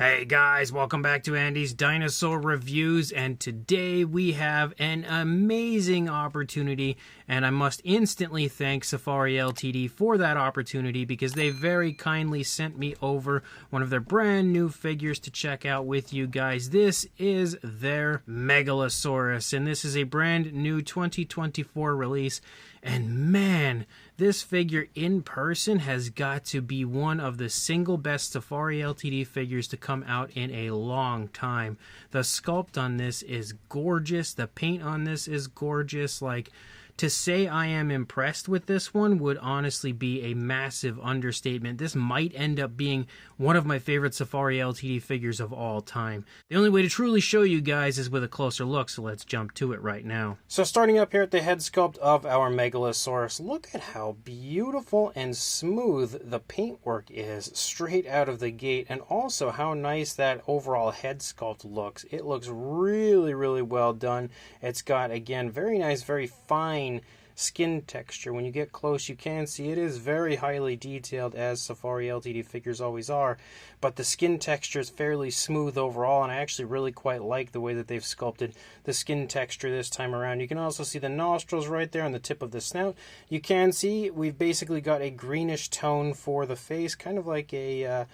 Hey guys, welcome back to Andy's Dinosaur Reviews, and today we have an amazing opportunity, and I must instantly thank Safari LTD for that opportunity because they very kindly sent me over one of their brand new figures to check out with you guys. This is their Megalosaurus, and this is a brand new 2024 release, and man, this figure in person has got to be one of the single best Safari LTD figures to come out in a long time. The sculpt on this is gorgeous. The paint on this is gorgeous. Like, to say I am impressed with this one would honestly be a massive understatement. This might end up being one of my favorite Safari LTD figures of all time. The only way to truly show you guys is with a closer look, so let's jump to it right now. So starting up here at the head sculpt of our Megalosaurus, look at how beautiful and smooth the paintwork is straight out of the gate, and also how nice that overall head sculpt looks. It looks really, really well done. It's got, again, very nice, very fine skin texture. When you get close, you can see it is very highly detailed, as Safari LTD figures always are, but the skin texture is fairly smooth overall, and I actually really quite like the way that they've sculpted the skin texture this time around. You can also see the nostrils right there on the tip of the snout. You can see we've basically got a greenish tone for the face, kind of like a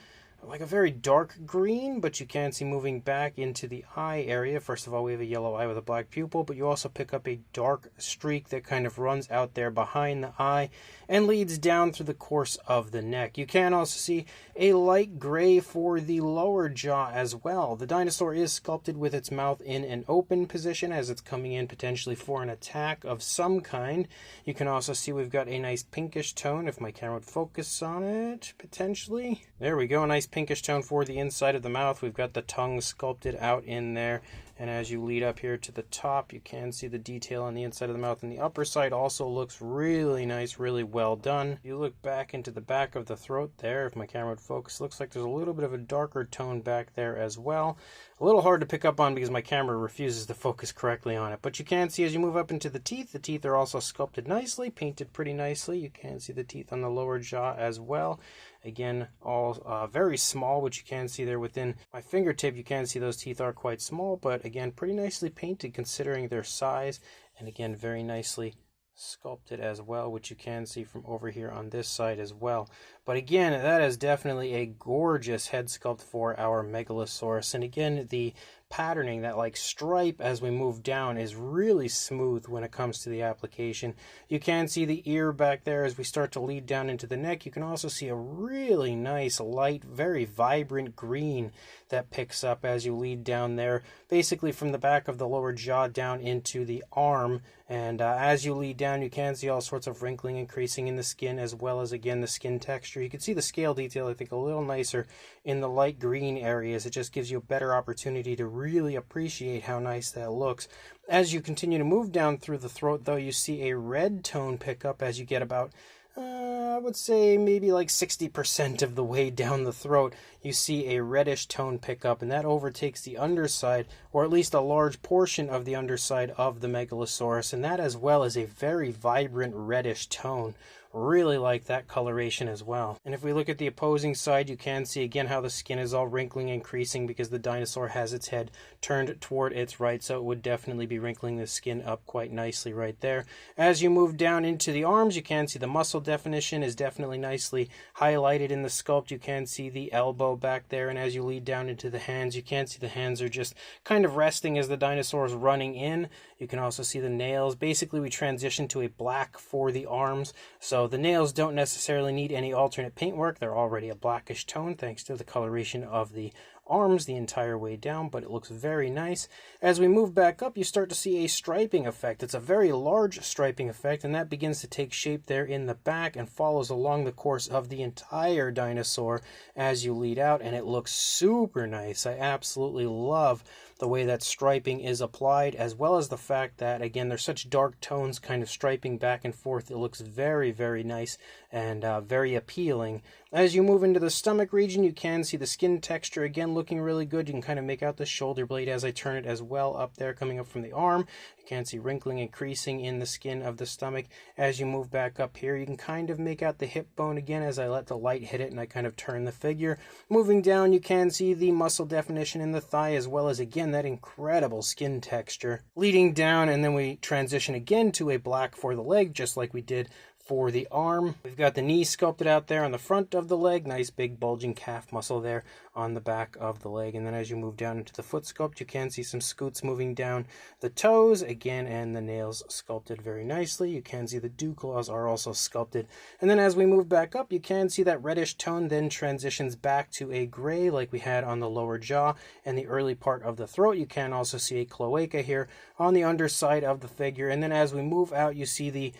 very dark green, but you can see moving back into the eye area. First of all, we have a yellow eye with a black pupil, but you also pick up a dark streak that kind of runs out there behind the eye and leads down through the course of the neck. You can also see a light gray for the lower jaw as well. The dinosaur is sculpted with its mouth in an open position as it's coming in potentially for an attack of some kind. You can also see we've got a nice pinkish tone, if my camera would focus on it, potentially. There we go, a nice pinkish tone for the inside of the mouth. We've got the tongue sculpted out in there, and as you lead up here to the top, you can see the detail on the inside of the mouth, and the upper side also looks really nice, really well done. You look back into the back of the throat there, if my camera would focus, looks like there's a little bit of a darker tone back there as well. A little hard to pick up on because my camera refuses to focus correctly on it, but you can see as you move up into the teeth are also sculpted nicely, painted pretty nicely. You can see the teeth on the lower jaw as well. Again, all very small, which you can see there within my fingertip. You can see those teeth are quite small, but again, pretty nicely painted considering their size, and again, very nicely sculpted as well, which you can see from over here on this side as well. But again, that is definitely a gorgeous head sculpt for our Megalosaurus, and again, the patterning, that like stripe as we move down, is really smooth when it comes to the application. You can see the ear back there as we start to lead down into the neck. You can also see a really nice light, very vibrant green that picks up as you lead down there, basically from the back of the lower jaw down into the arm. And as you lead down, you can see all sorts of wrinkling increasing in the skin, as well as, again, the skin texture. You can see the scale detail, I think, a little nicer in the light green areas. It just gives you a better opportunity to really appreciate how nice that looks. As you continue to move down through the throat, though, you see a red tone pick up as you get about I would say maybe like 60% of the way down the throat. You see a reddish tone pick up, and that overtakes the underside, or at least a large portion of the underside of the Megalosaurus, and that as well is a very vibrant reddish tone. Really like that coloration as well. And if we look at the opposing side, you can see again how the skin is all wrinkling and creasing because the dinosaur has its head turned toward its right, so it would definitely be wrinkling the skin up quite nicely right there. As you move down into the arms, you can see the muscle definition is definitely nicely highlighted in the sculpt. You can see the elbow back there, and as you lead down into the hands, you can see the hands are just kind of resting as the dinosaur is running in. You can also see the nails. Basically, we transition to a black for the arms, so the nails don't necessarily need any alternate paintwork. They're already a blackish tone thanks to the coloration of the arms the entire way down, but it looks very nice. As we move back up, you start to see a striping effect. It's a very large striping effect, and that begins to take shape there in the back and follows along the course of the entire dinosaur as you lead out, and it looks super nice. I absolutely love the way that striping is applied, as well as the fact that, again, there's such dark tones kind of striping back and forth. It looks very, very nice and very appealing. As you move into the stomach region, you can see the skin texture again looking really good. You can kind of make out the shoulder blade as I turn it as well up there coming up from the arm. You can see wrinkling and creasing in the skin of the stomach. As you move back up here, you can kind of make out the hip bone again as I let the light hit it and I kind of turn the figure. Moving down, you can see the muscle definition in the thigh as well as, again, that incredible skin texture. Leading down, and then we transition again to a black for the leg, just like we did for the arm. We've got the knee sculpted out there on the front of the leg. Nice big bulging calf muscle there on the back of the leg. And then as you move down into the foot sculpt, you can see some scoots moving down the toes again, and the nails sculpted very nicely. You can see the dew claws are also sculpted. And then as we move back up, you can see that reddish tone then transitions back to a gray like we had on the lower jaw and the early part of the throat. You can also see a cloaca here on the underside of the figure. And then as we move out, you see the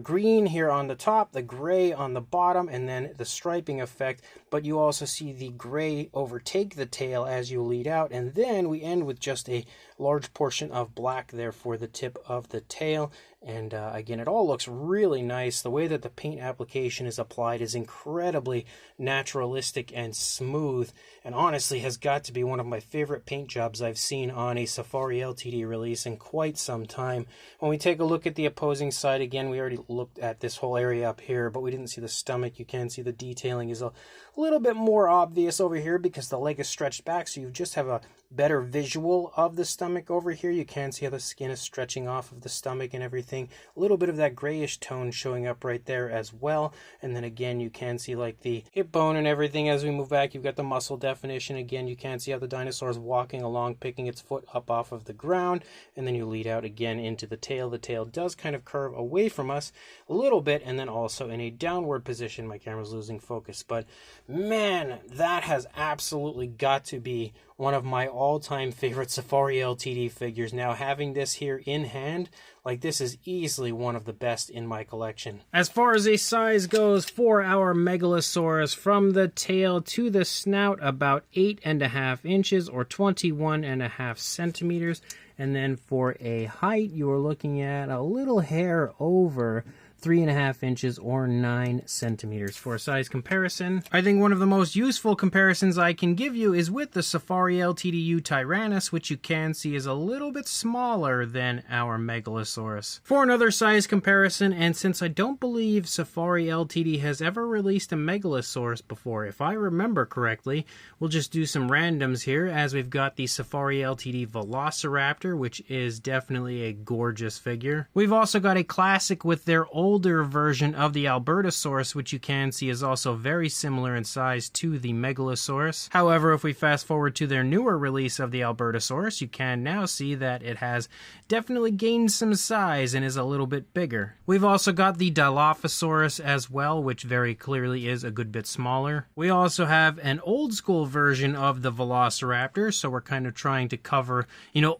green here on the top, the gray on the bottom, and then the striping effect. But you also see the gray overtake the tail as you lead out, and then we end with just a large portion of black there for the tip of the tail. And again, it all looks really nice. The way that the paint application is applied is incredibly naturalistic and smooth, and honestly has got to be one of my favorite paint jobs I've seen on a Safari LTD release in quite some time. When we take a look at the opposing side, again, we already looked at this whole area up here, but we didn't see the stomach. You can see the detailing is a little bit more obvious over here because the leg is stretched back, so you just have a better visual of the stomach over here. You can see how the skin is stretching off of the stomach and everything. A little bit of that grayish tone showing up right there as well. And then again, you can see like the hip bone and everything. As we move back, you've got the muscle definition. Again, you can see how the dinosaur is walking along, picking its foot up off of the ground. And then you lead out again into the tail. The tail does kind of curve away from us a little bit, and then also in a downward position. My camera's losing focus, but man, that has absolutely got to be one of my all-time favorite Safari LTD figures. Now, having this here in hand, like, this is easily one of the best in my collection. As far as a size goes for our Megalosaurus, from the tail to the snout, about 8.5 inches or 21.5 centimeters. And then for a height, you are looking at a little hair over 3.5 inches or 9 centimeters. For a size comparison, I think one of the most useful comparisons I can give you is with the Safari LTD Tyrannus, which you can see is a little bit smaller than our Megalosaurus. For another size comparison, and since I don't believe Safari LTD has ever released a Megalosaurus before, if I remember correctly, we'll just do some randoms here, as we've got the Safari LTD Velociraptor, which is definitely a gorgeous figure. We've also got a classic with their older version of the Albertosaurus, which you can see is also very similar in size to the Megalosaurus. However, if we fast forward to their newer release of the Albertosaurus, you can now see that it has definitely gained some size and is a little bit bigger. We've also got the Dilophosaurus as well, which very clearly is a good bit smaller. We also have an old school version of the Velociraptor, so we're kind of trying to cover,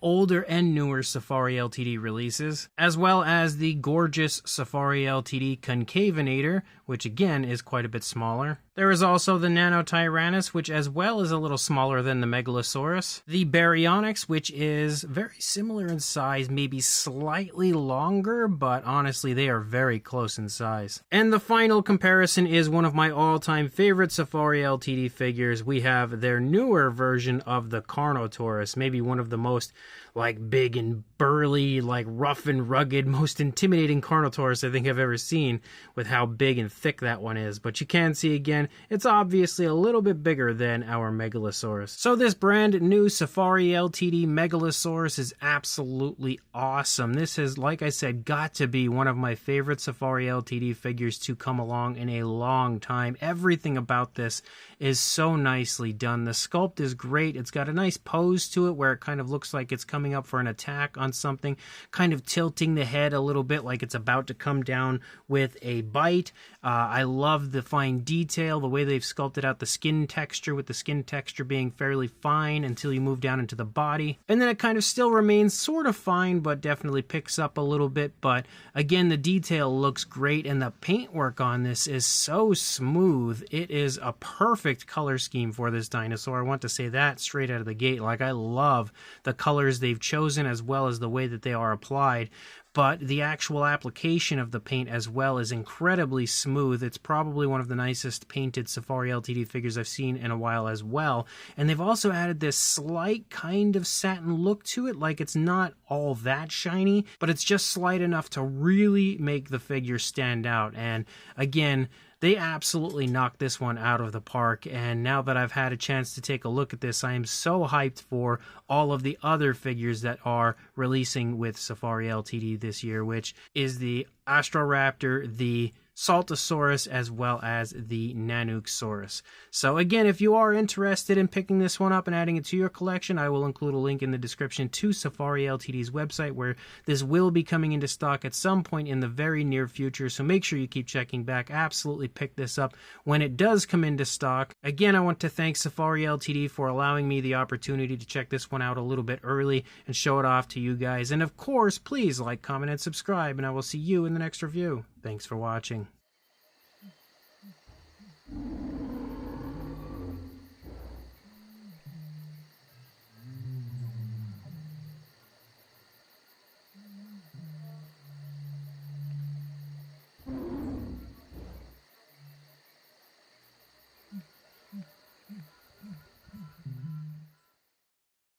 older and newer Safari LTD releases, as well as the gorgeous Safari LTD Concavinator, which again is quite a bit smaller. There is also the Nanotyrannus, which as well is a little smaller than the Megalosaurus. The Baryonyx, which is very similar in size, maybe slightly longer, but honestly they are very close in size. And the final comparison is one of my all-time favorite Safari LTD figures. We have their newer version of the Carnotaurus, maybe one of the most big and burly, rough and rugged, most intimidating Carnotaurus I think I've ever seen, with how big and thick that one is. But you can see again, it's obviously a little bit bigger than our Megalosaurus. So this brand new Safari LTD Megalosaurus is absolutely awesome. This has, like I said, got to be one of my favorite Safari LTD figures to come along in a long time. Everything about this is so nicely done. The sculpt is great. It's got a nice pose to it where it kind of looks like it's coming up for an attack on something, kind of tilting the head a little bit like it's about to come down with a bite. I love the fine detail, the way they've sculpted out the skin texture, with the skin texture being fairly fine until you move down into the body. And then it kind of still remains sort of fine, but definitely picks up a little bit. But again, the detail looks great, and the paintwork on this is so smooth. It is a perfect color scheme for this dinosaur. I want to say that straight out of the gate. I love the colors they've chosen as well as the way that they are applied. but the actual application of the paint as well is incredibly smooth. It's probably one of the nicest painted Safari LTD figures I've seen in a while as well. And they've also added this slight kind of satin look to it, like it's not all that shiny, but it's just slight enough to really make the figure stand out. And again, they absolutely knocked this one out of the park, and now that I've had a chance to take a look at this, I am so hyped for all of the other figures that are releasing with Safari LTD this year, which is the Astroraptor, the Saltosaurus, as well as the Nanooksaurus. So again, if you are interested in picking this one up and adding it to your collection, I will include a link in the description to Safari LTD's website, where this will be coming into stock at some point in the very near future, so make sure you keep checking back. Absolutely pick this up when it does come into stock. Again, I want to thank Safari LTD for allowing me the opportunity to check this one out a little bit early and show it off to you guys. And of course, please like, comment, and subscribe, and I will see you in the next review. Thanks for watching.